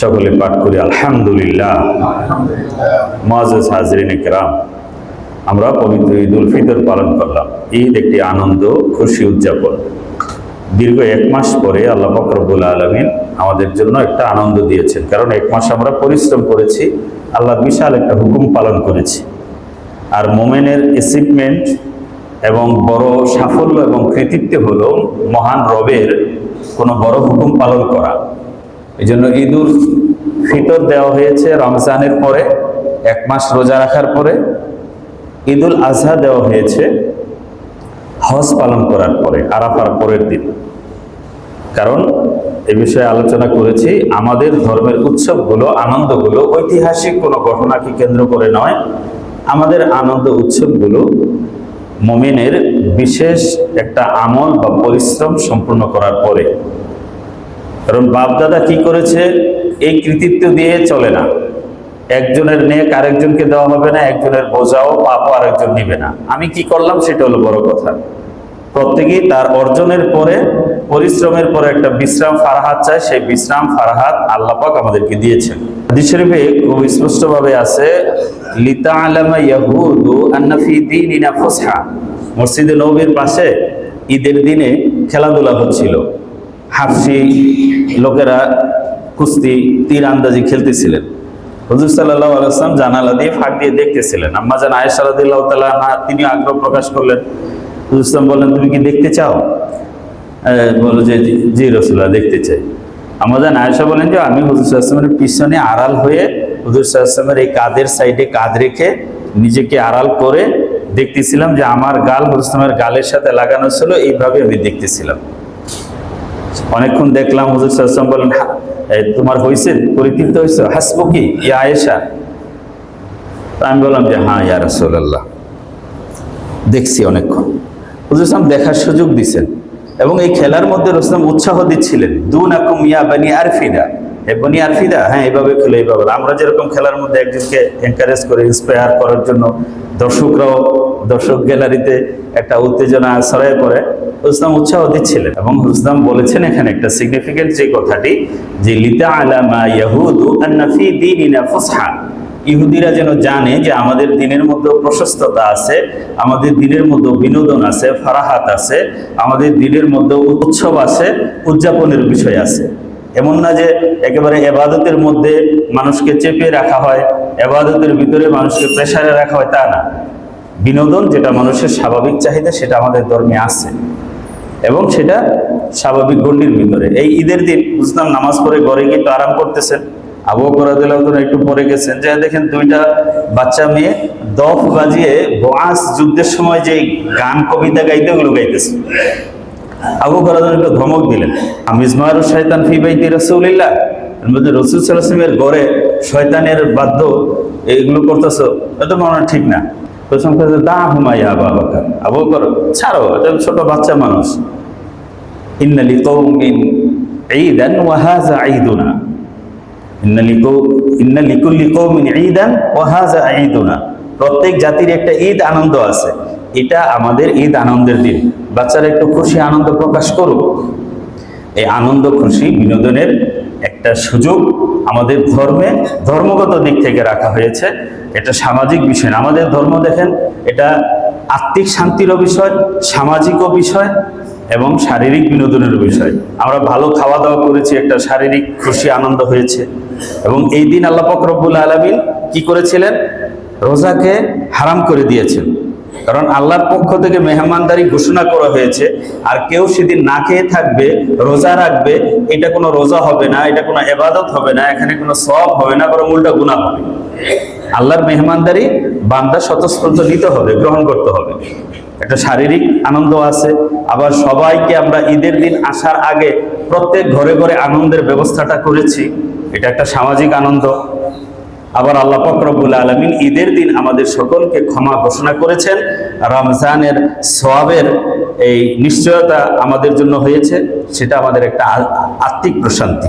সকলে পাঠ করি আলহামদুলিল্লাহ। মুআজ্জাজ হাজরিন কিরাম, আমরা পবিত্র ঈদ উল ফিতর পালন করলাম। ঈদ একটি আনন্দ খুশি উদযাপন। দীর্ঘ এক মাস পরে আল্লাহ পাক রব্বুল আলামিন আমাদের জন্য একটা আনন্দ দিয়েছেন, কারণ এক মাস আমরা পরিশ্রম করেছি, আল্লাহ বিশাল একটা হুকুম পালন করেছি। আর মোমেনের অ্যাচিভমেন্ট এবং বড় সাফল্য এবং কৃতিত্ব হলো মহান রবের কোনো বড় হুকুম পালন করা। এই জন্য ঈদ উল ফিতর দেওয়া হয়েছে রমজানের পরে, এক মাস রোজা রাখার পরে। ঈদ উল আজহা দেওয়া হয়েছে হজ পালন করার পরে, আরাফার পরের দিন। কারণ এ বিষয়ে আলোচনা করেছি, আমাদের ধর্মের উৎসবগুলো, আনন্দগুলো ঐতিহাসিক কোনো ঘটনাকে কেন্দ্র করে নয়। আমাদের আনন্দ উৎসবগুলো মুমিনের বিশেষ একটা আমল বা পরিশ্রম সম্পূর্ণ করার পরে। কারণ বাপদাদা কি করেছে, এই কৃতিত্ব দিয়ে চলে না। একজনের নেক আরেকজনকে দেওয়া হবে না, একজনের বোঝাও পাপও আরেকজন নিবে না। আমি কি করলাম সেটা হলো বড় কথা। প্রত্যেকেই তার অর্জনের পরে, পরিশ্রমের পরে একটা বিশ্রাম ফারাহাত চায়। সেই বিশ্রাম ফারাহাত আল্লাহ পাক আমাদেরকে দিয়েছেন। হাদিস শরীফে খুব স্পষ্টভাবে আছে, লিতাআলামা ইয়াহুদু আন্না ফি দীনিনা ফুসহা। মসজিদে নববীর পাশে ঈদের দিনে খেলাধুলা হচ্ছিল। হাফসি লোকেরা কুস্তি, তীর আন্দাজি খেলতেছিলেন। হুজুর সাল্লাল্লাহু আলাইহি ওয়াসাল্লাম জানালা দিয়ে ফাঁক দিয়ে দেখতেছিলেন। আম্মা জান আয়েশা রাদিয়াল্লাহু তাআলা আনহা তিনি আগ্রহ প্রকাশ করলেন। হুজুর সাল্লাম বললেন, তুমি কি দেখতে চাও? বলো যে জি রাসূলুল্লাহ, দেখতে চাই। আম্মা জান আয়েশা বলেন যে আমি হুজুর সাল্লাল্লাহু আলাইহি ওয়াসাল্লামের পিছনে আড়াল হয়ে হুজুর সাল্লাল্লাহু আলাইহি ওয়াসাল্লামের এই কাঁধের সাইডে কাঁধ রেখে নিজেকে আড়াল করে দেখতেছিলাম যে আমার গাল হুজুর সাল্লামের গালের সাথে লাগানো ছিল, এইভাবে আমি দেখতেছিলাম। অনেকক্ষণ দেখলাম। হুজুর সাল্লাল্লাহু আলাইহি ওয়াসাল্লাম বলেন, তোমার হয়েছে, পরিতৃপ্ত হয়েছে? হাসবুকি ইয়া আয়েশা। আমি বললাম যে হ্যাঁ ইয়া রাসূলুল্লাহ, দেখছি অনেকক্ষণ। হুজুর সাল্লাল্লাহু আলাইহি ওয়াসাল্লাম দেখার সুযোগ দিচ্ছেন এবং এই খেলার মধ্যে রাসূল উৎসাহ দিচ্ছিলেন। দুনাকুম ইয়া বানি আরফিদা, হে বনি আরফিদা, হ্যাঁ এইভাবে খেলে, এইভাবে। আমরা যেরকম খেলার মধ্যে একজনকে এনকারেজ করে, ইন্সপায়ার করার জন্য দর্শকরাও, দর্শক গ্যালারিতে একটা উত্তেজনা ছড়ায় পড়ে, হুজুর উৎসাহ দিচ্ছিলেন। এবং হুজুর বলেছেন এখানে একটা সিগনিফিকেন্ট যে কথাটি, যে লিতাআলামা ইয়াহুদু আন্না ফি দীনিনা ফুসহা। ইহুদিরা যেন জানে যে আমাদের দিনের মধ্যে প্রশস্ততা আছে, আমাদের দিনের মধ্যে বিনোদন আছে, ফারাহাত আছে, আমাদের দিনের মধ্যে উৎসব আছে, উদযাপনের বিষয় আছে। এমন না যে একেবারে ইবাদতের মধ্যে মানুষকে চেপে রাখা হয়, ইবাদতের ভিতরে মানুষকে প্রেসারে রাখা হয়, তা না। বিনোদন যেটা মানুষের স্বাভাবিক চাহিদা, সেটা আমাদের ধর্মে আছে এবং সেটা স্বাভাবিক গণ্ডির ভিতরে। এই ঈদের দিন বুঝলাম নামাজ পড়ে ঘরে গিয়ে তো আরাম করতেছেন। আবু বকর রাদিয়াল্লাহু তাআলা একটু পরে গেছেন, যে দেখেন দুইটা বাচ্চা মেয়ে দফ বাজিয়ে বোয়াস যুদ্ধের সময় যে গান কবিতা গাইতে, ওগুলো গাইতেছে। আবু বকর রাদিয়াল্লাহু একটু ধমক দিলেন, মিজমারুশ শাইতান ফি বাইতি রাসূলিল্লাহ, এর মধ্যে রাসূল সাল্লাল্লাহু আলাইহি ওয়াসাল্লামের ঘরে শয়তানের বাদ্য এইগুলো করতেছো, এটা মনে হয় ঠিক না। প্রথম কথা, দা হুমাইয়া আবু বকর, আবু বকর ছাড়ো, এটা ছোট বাচ্চা মানুষ। ইন্না লিকাউমিন ঈদান ওয়া হাযা ঈদুনা, ইন্না লিকুল্লি কওমিন ঈদান ওয়া হাযা ঈদুনা। প্রত্যেক জাতির একটা ঈদ আনন্দ আছে, এটা আমাদের ঈদ আনন্দের দিন। বাচ্চারা একটু খুশি আনন্দ প্রকাশ করুক। এই আনন্দ খুশি বিনোদনের একটা সুযোগ আমাদের ধর্মে ধর্মগত দিক থেকে রাখা হয়েছে। এটা সামাজিক বিষয় না। আমাদের ধর্ম দেখেন, এটা আত্মিক শান্তিরও বিষয়, সামাজিকও বিষয় এবং শারীরিক বিনোদনের বিষয়। আমরা ভালো খাওয়া দাওয়া করেছি, একটা শারীরিক খুশি আনন্দ হয়েছে। এবং এই দিন আল্লাহ পাক রব্বুল আলামিন কি করেছিলেন? রোজাকে হারাম করে দিয়েছেন। কারণ আল্লাহর পক্ষ থেকে মেহমানদারি ঘোষণা করা হয়েছে। আর কেউ সেদিন না খেয়ে থাকবে, রোজা রাখবে, এটা কোনো রোজা হবে না, এটা কোনো ইবাদত হবে না, এখানে কোনো সওয়াব হবে না, বরং উল্টা গুনাহ হবে। আল্লাহর মেহমানদারি বান্দা স্বতঃস্ফূর্ত নিতে হবে, গ্রহণ করতে হবে। একটা শারীরিক আনন্দ আছে। আবার সবাইকে আমরা ঈদের দিন আসার আগে প্রত্যেক ঘরে ঘরে আনন্দের ব্যবস্থাটা করেছি, এটা একটা সামাজিক আনন্দ। আবার আল্লাহ পাক রব্বুল আলামিন ঈদের দিন আমাদের সকলকে ক্ষমা ঘোষণা করেছেন। রমজানের সওয়াবের এই নিশ্চয়তা আমাদের জন্য হয়েছে, সেটা আমাদের একটা আত্মিক প্রশান্তি।